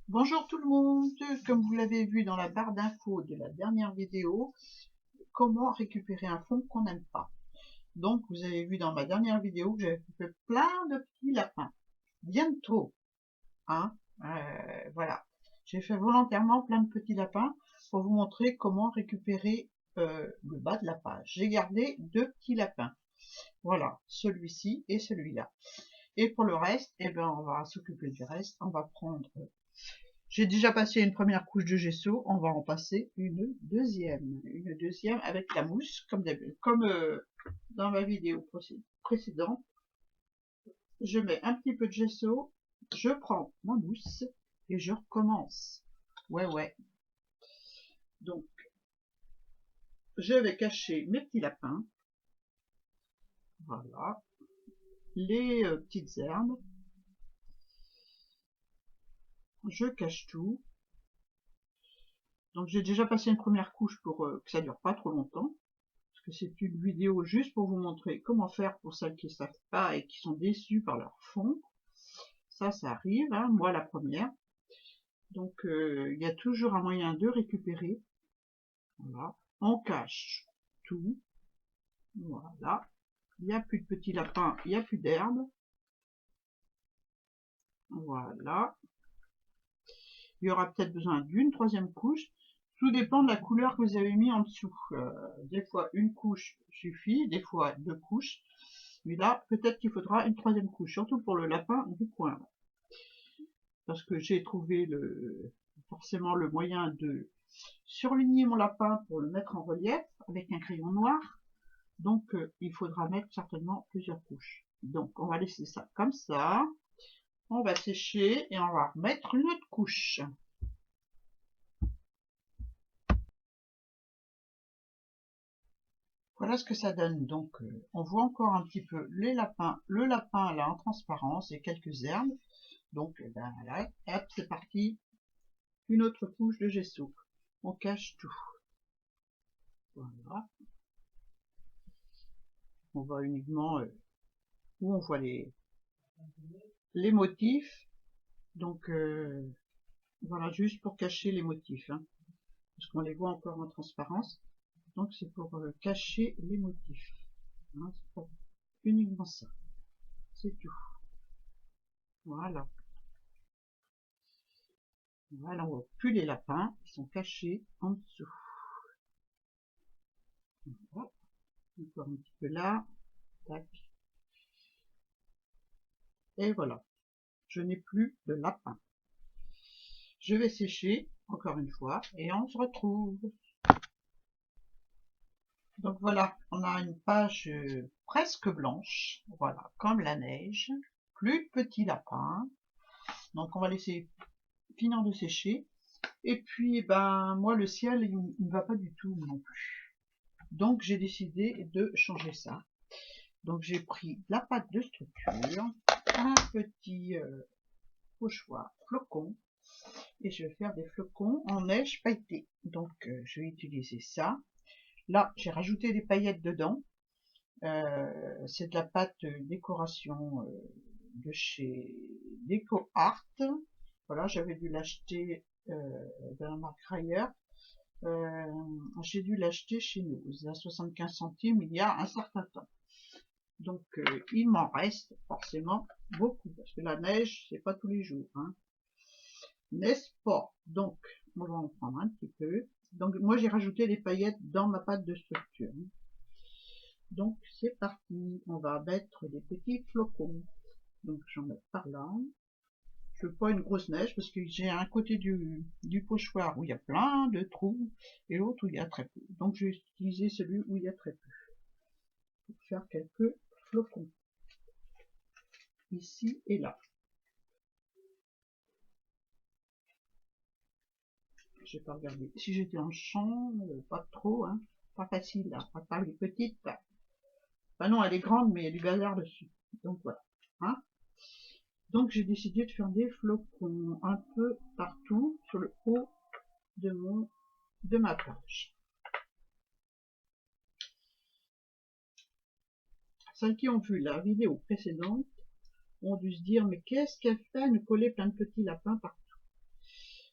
Bonjour tout le monde, comme vous l'avez vu dans la barre d'infos de la dernière vidéo, comment récupérer un fond qu'on n'aime pas. Donc vous avez vu dans ma dernière vidéo que j'avais fait plein de petits lapins, bien trop, hein. Voilà, j'ai fait volontairement plein de petits lapins pour vous montrer comment récupérer le bas de la page. J'ai gardé deux petits lapins, voilà, celui-ci et celui-là. Et pour le reste, eh ben, on va s'occuper du reste, on va prendre. J'ai déjà passé une première couche de gesso, on va en passer une deuxième avec la mousse, comme dans ma vidéo précédente. Je mets un petit peu de gesso, je prends ma mousse et je recommence. Ouais, ouais. Donc, je vais cacher mes petits lapins, voilà, les petites herbes, je cache tout. Donc, j'ai déjà passé une première couche pour que ça dure pas trop longtemps. Que c'est une vidéo juste pour vous montrer comment faire pour celles qui ne savent pas et qui sont déçues par leur fond. Ça arrive, hein, moi la première. Donc il y a toujours un moyen de récupérer. Voilà. On cache tout. Voilà. Il n'y a plus de petits lapins, il n'y a plus d'herbe. Voilà. Il y aura peut-être besoin d'une troisième couche. Tout dépend de la couleur que vous avez mis en dessous. Des fois une couche suffit, des fois deux couches. Mais là, peut-être qu'il faudra une troisième couche, surtout pour le lapin du coin. Parce que j'ai trouvé forcément le moyen de surligner mon lapin pour le mettre en relief avec un crayon noir. Donc il faudra mettre certainement plusieurs couches. Donc on va laisser ça comme ça. On va sécher et on va remettre une autre couche. Voilà ce que ça donne. Donc on voit encore un petit peu les lapins, le lapin là en transparence et quelques herbes. Donc ben, là, hop, c'est parti. Une autre couche de gesso. On cache tout. Voilà. On voit uniquement où on voit les motifs. Donc voilà, juste pour cacher les motifs, hein, parce qu'on les voit encore en transparence. Donc c'est pour cacher les motifs. Hein, c'est pour uniquement ça. C'est tout. Voilà. Voilà, on voit plus les lapins, ils sont cachés en dessous. Voilà. Encore un petit peu là. Tac. Et voilà. Je n'ai plus de lapin. Je vais sécher encore une fois et on se retrouve. Donc voilà, on a une page presque blanche, voilà, comme la neige, plus de petits lapins. Donc on va laisser finir de sécher. Et puis, ben moi le ciel, il ne va pas du tout non plus. Donc j'ai décidé de changer ça. Donc j'ai pris la pâte de structure, un petit pochoir flocon, et je vais faire des flocons en neige pailletée. Donc je vais utiliser ça. Là, j'ai rajouté des paillettes dedans. C'est de la pâte décoration de chez Déco Art. Voilà, j'avais dû l'acheter de la marque Rayer. J'ai dû l'acheter chez nous à 75 centimes il y a un certain temps. Donc il m'en reste forcément beaucoup parce que la neige c'est pas tous les jours, hein, n'est-ce pas? Donc on va en prendre un petit peu. Donc moi j'ai rajouté des paillettes dans ma pâte de structure. Donc c'est parti, on va mettre des petits flocons. Donc j'en mets par là. Je veux pas une grosse neige parce que j'ai un côté du pochoir où il y a plein de trous et l'autre où il y a très peu. Donc je vais utiliser celui où il y a très peu pour faire quelques flocons ici et là. Je vais pas regarder. Si j'étais en champ, pas trop, hein, pas facile là. À part les petites. Bah non, elle est grande mais il y a du bazar dessus. Donc voilà. Hein. Donc j'ai décidé de faire des flocons un peu partout sur le haut de ma page. Celles qui ont vu la vidéo précédente ont dû se dire mais qu'est-ce qu'elle fait à nous coller plein de petits lapins partout.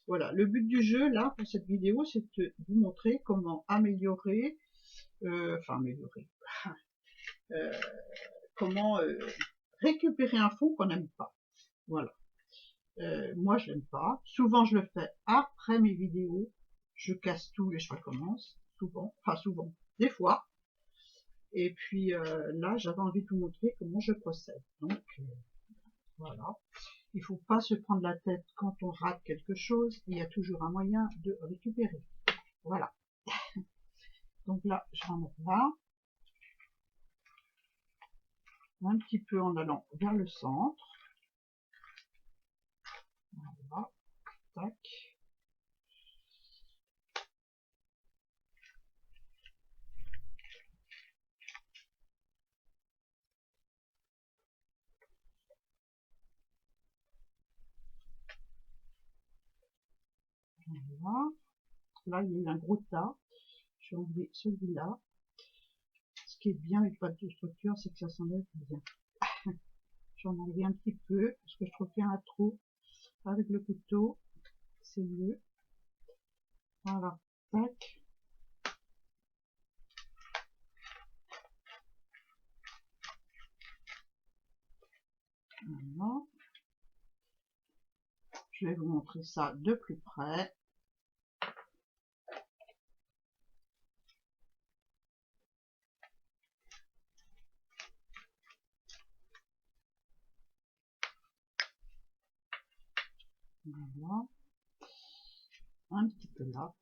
Voilà, le but du jeu, là, pour cette vidéo, c'est de vous montrer comment améliorer, euh, comment récupérer un fond qu'on n'aime pas. Voilà. Moi, je l'aime pas. Souvent, je le fais après mes vidéos. Je casse tout et je recommence. Souvent, enfin souvent, des fois. Et puis là, j'avais envie de vous montrer comment je procède. Donc, voilà. Il ne faut pas se prendre la tête quand on rate quelque chose. Il y a toujours un moyen de récupérer. Voilà. Donc là, je vais en mettre là. Un petit peu en allant vers le centre. Voilà. Tac. Voilà. Là, il y a eu un gros tas. Je vais enlever celui-là. Ce qui est bien avec pas de structure, c'est que ça s'enlève bien. Je vais en enlever un petit peu, parce que je trouve qu'il y a un trou. Avec le couteau, c'est mieux. Voilà. Tac. Voilà. Je vais vous montrer ça de plus près. Voilà. Un petit peu là.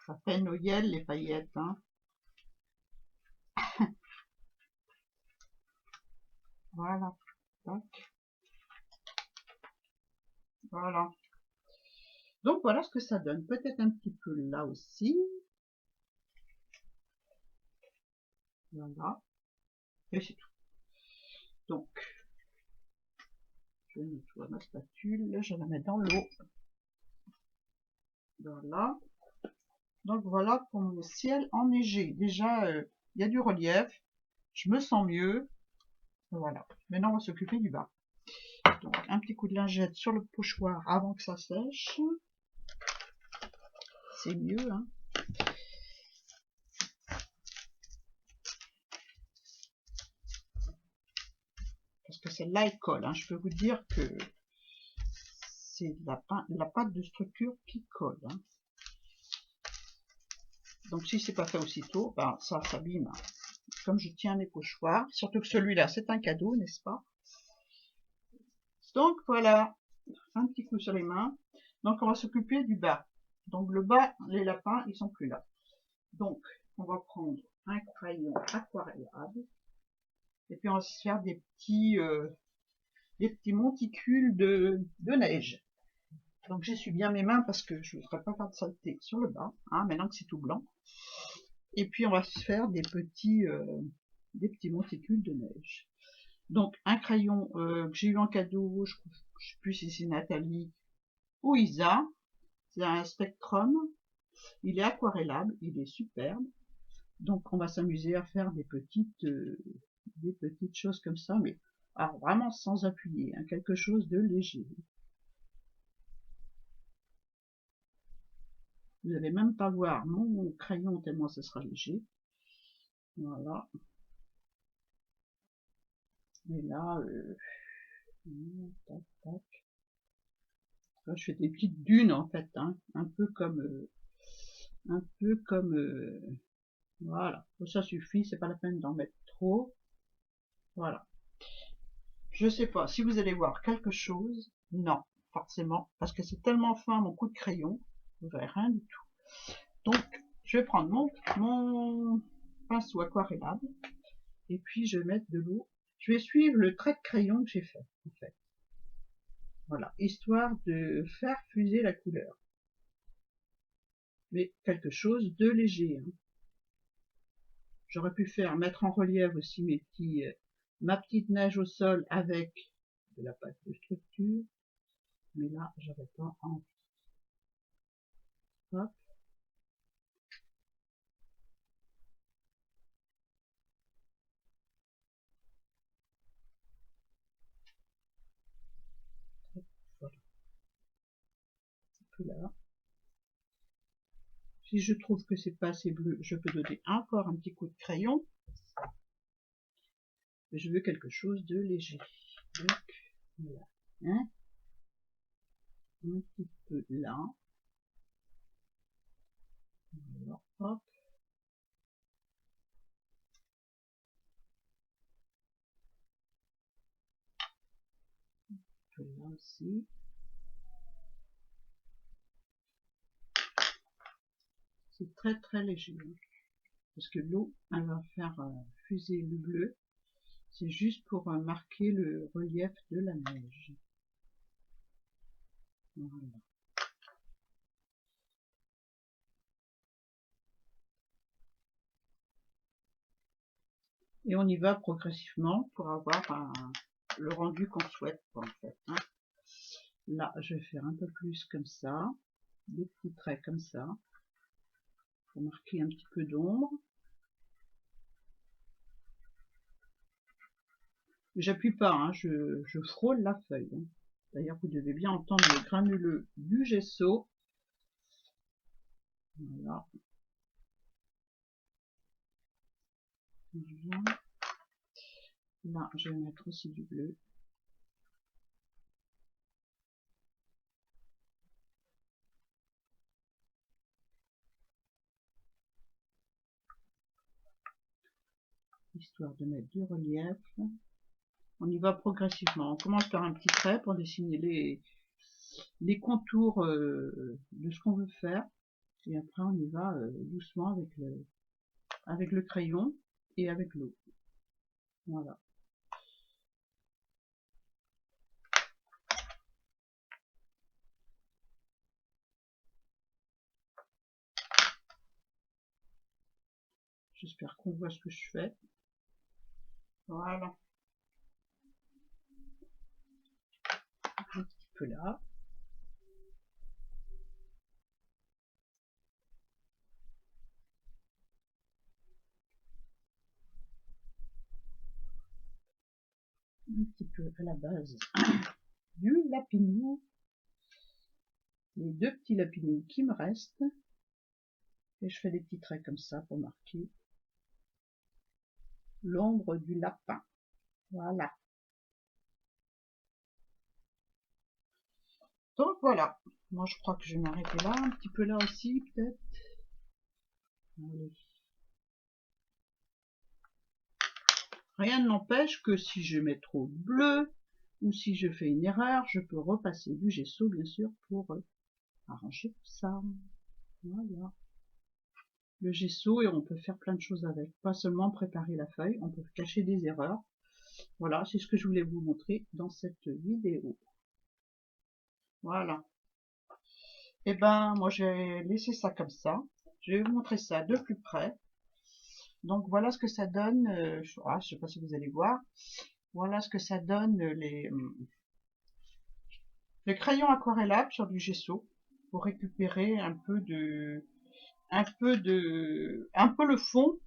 Ça fait Noël, les paillettes, hein. Voilà. Tac. Voilà. Donc voilà ce que ça donne. Peut-être un petit peu là aussi. Voilà. Et c'est tout. Donc, je nettoie ma spatule. Je la mets dans l'eau. Voilà. Donc voilà pour mon ciel enneigé. Déjà, il y a du relief. Je me sens mieux. Voilà. Maintenant, on va s'occuper du bas. Donc, un petit coup de lingette sur le pochoir avant que ça sèche. C'est mieux, hein. Parce que celle-là, elle colle, hein. Je peux vous dire que c'est la pâte de structure qui colle, hein. Donc, si c'est pas fait aussitôt, ben, ça s'abîme. Comme je tiens mes pochoirs. Surtout que celui-là, c'est un cadeau, n'est-ce pas? Donc, voilà. Un petit coup sur les mains. Donc, on va s'occuper du bas. Donc, le bas, les lapins, ils sont plus là. Donc, on va prendre un crayon aquarellable. Et puis, on va se faire des petits monticules de neige. Donc, j'essuie bien mes mains parce que je ne voudrais pas faire de saleté sur le bas, hein, maintenant que c'est tout blanc. Et puis, on va se faire des petits monticules de neige. Donc, un crayon que j'ai eu en cadeau, je ne sais plus si c'est Nathalie ou Isa. C'est un Spectrum. Il est aquarellable, il est superbe. Donc, on va s'amuser à faire des petites choses comme ça, mais alors vraiment sans appuyer, hein, quelque chose de léger. Vous n'allez même pas voir mon crayon tellement ce sera léger. Voilà. Et là, tac, tac. Là, je fais des petites dunes en fait, hein, un peu comme, voilà. Ça suffit, c'est pas la peine d'en mettre trop. Voilà. Je sais pas si vous allez voir quelque chose. Non, forcément, parce que c'est tellement fin mon coup de crayon, vous verrez rien du tout. Donc, je vais prendre mon pinceau aquarellable et puis je vais mettre de l'eau. Je vais suivre le trait de crayon que j'ai fait, en fait. Voilà, histoire de faire fuser la couleur. Mais quelque chose de léger, hein. J'aurais pu mettre en relief aussi ma petite neige au sol avec de la pâte de structure. Mais là, j'avais pas envie. Hop. peu là. Si je trouve que c'est pas assez bleu, je peux donner encore un petit coup de crayon. Mais je veux quelque chose de léger. Donc, voilà. Hein, un petit peu là. Voilà, hop. Un peu là aussi. C'est très très léger. Parce que l'eau, elle va faire fuser le bleu. C'est juste pour marquer le relief de la neige. Voilà. Et on y va progressivement pour avoir le rendu qu'on souhaite, en fait. Hein. Là, je vais faire un peu plus comme ça, des petits traits comme ça, pour marquer un petit peu d'ombre. J'appuie pas, hein, je frôle la feuille. Hein. D'ailleurs, vous devez bien entendre le granuleux du gesso. Voilà. Voilà. Là, je vais mettre aussi du bleu. Histoire de mettre du relief. On y va progressivement. On commence par un petit trait pour dessiner les contours de ce qu'on veut faire. Et après, on y va doucement avec le crayon et avec l'eau. Voilà. J'espère qu'on voit ce que je fais. Voilà. Un petit peu là. Un petit peu à la base du lapinou. Les deux petits lapinous qui me restent. Et je fais des petits traits comme ça pour marquer l'ombre du lapin. Voilà. Donc voilà. Moi je crois que je vais m'arrêter là. Un petit peu là aussi peut-être. Allez. Rien ne n'empêche que si je mets trop de bleu ou si je fais une erreur, je peux repasser du gesso bien sûr pour arranger tout ça. Voilà. Le gesso, et on peut faire plein de choses avec. Pas seulement préparer la feuille, on peut cacher des erreurs. Voilà, c'est ce que je voulais vous montrer dans cette vidéo. Voilà. Et ben, moi je vais laisser ça comme ça. Je vais vous montrer ça de plus près. Donc voilà ce que ça donne. Je sais pas si vous allez voir. Voilà ce que ça donne les crayons aquarellables sur du gesso pour récupérer un peu le fond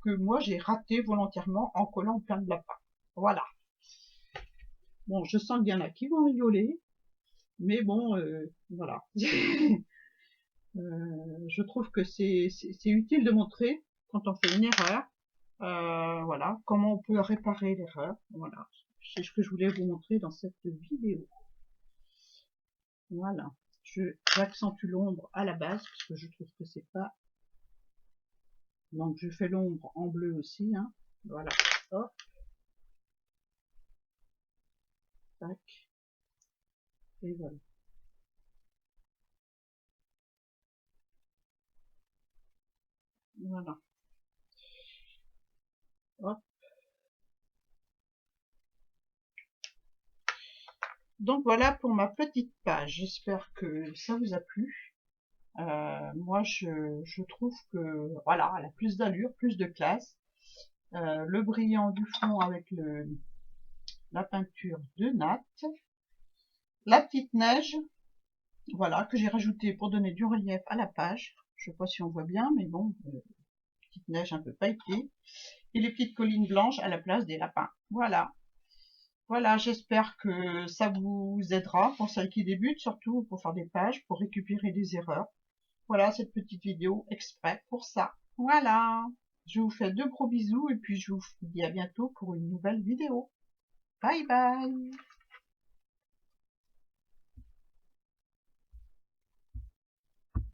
que moi j'ai raté volontairement en collant plein de lapins. Voilà. Bon, je sens qu'il y en a qui vont rigoler, mais bon, voilà. Je trouve que c'est utile de montrer quand on fait une erreur, voilà, comment on peut réparer l'erreur. Voilà, c'est ce que je voulais vous montrer dans cette vidéo. Voilà, j'accentue l'ombre à la base parce que je trouve que c'est pas. Donc je fais l'ombre en bleu aussi, hein. Voilà, hop, tac, et voilà. Voilà. Hop. Donc voilà pour ma petite page. J'espère que ça vous a plu. Moi, je trouve que voilà, elle a plus d'allure, plus de classe. Le brillant du fond avec la peinture de natte. La petite neige, voilà, que j'ai rajouté pour donner du relief à la page. Je sais pas si on voit bien, mais bon, petite neige un peu pailletée. Et les petites collines blanches à la place des lapins. Voilà. Voilà, j'espère que ça vous aidera pour celles qui débutent, surtout pour faire des pages, pour récupérer des erreurs. Voilà cette petite vidéo exprès pour ça. Voilà, je vous fais de gros bisous et puis je vous dis à bientôt pour une nouvelle vidéo. Bye bye.